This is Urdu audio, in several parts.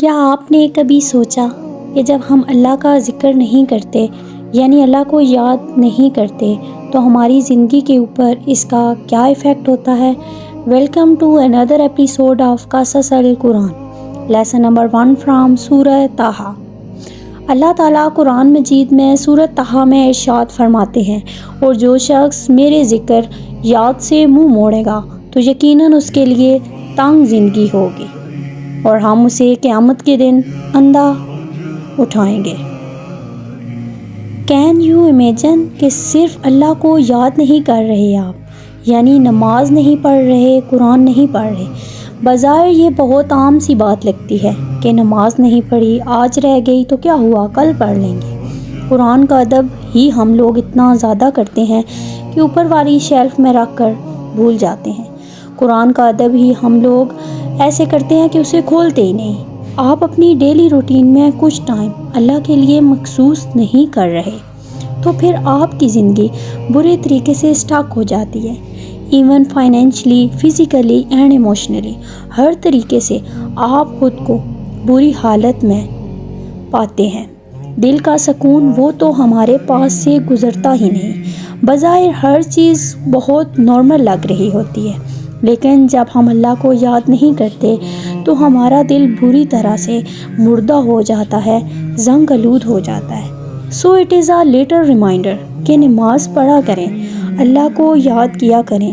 کیا آپ نے کبھی سوچا کہ جب ہم اللہ کا ذکر نہیں کرتے یعنی اللہ کو یاد نہیں کرتے تو ہماری زندگی کے اوپر اس کا کیا ایفیکٹ ہوتا ہے؟ Welcome to another episode of قصص القرآن، لیسن نمبر 1 فرام سورہ طٰہٰ۔ اللہ تعالیٰ قرآن مجید میں سورہ طٰہٰ میں ارشاد فرماتے ہیں، اور جو شخص میرے ذکر یاد سے منہ موڑے گا تو یقیناً اس کے لیے تنگ زندگی ہوگی اور ہم اسے قیامت کے دن اندھا اٹھائیں گے۔ کین یو امیجن کہ صرف اللہ کو یاد نہیں کر رہے آپ، یعنی نماز نہیں پڑھ رہے، قرآن نہیں پڑھ رہے۔ بظاہر یہ بہت عام سی بات لگتی ہے کہ نماز نہیں پڑھی، آج رہ گئی تو کیا ہوا، کل پڑھ لیں گے۔ قرآن کا ادب ہی ہم لوگ اتنا زیادہ کرتے ہیں کہ اوپر والی شیلف میں رکھ کر بھول جاتے ہیں۔ قرآن کا ادب ہی ہم لوگ ایسے کرتے ہیں کہ اسے کھولتے ہی نہیں۔ آپ اپنی ڈیلی روٹین میں کچھ ٹائم اللہ کے لیے مخصوص نہیں کر رہے تو پھر آپ کی زندگی برے طریقے سے اسٹک ہو جاتی ہے، even financially, physically and emotionally. ہر طریقے سے آپ خود کو بری حالت میں پاتے ہیں۔ دل کا سکون وہ تو ہمارے پاس سے گزرتا ہی نہیں۔ بظاہر ہر چیز بہت نارمل لگ رہی ہوتی ہے، لیکن جب ہم اللہ کو یاد نہیں کرتے تو ہمارا دل بری طرح سے مردہ ہو جاتا ہے، زنگ آلود ہو جاتا ہے۔ So it is a little reminder کہ نماز پڑھا کریں، اللہ کو یاد کیا کریں۔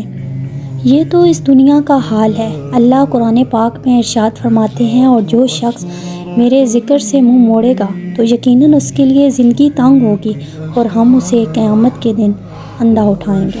یہ تو اس دنیا کا حال ہے۔ اللہ قرآن پاک میں ارشاد فرماتے ہیں، اور جو شخص میرے ذکر سے منہ موڑے گا تو یقیناً اس کے لیے زندگی تنگ ہوگی اور ہم اسے قیامت کے دن اندھا اٹھائیں گے۔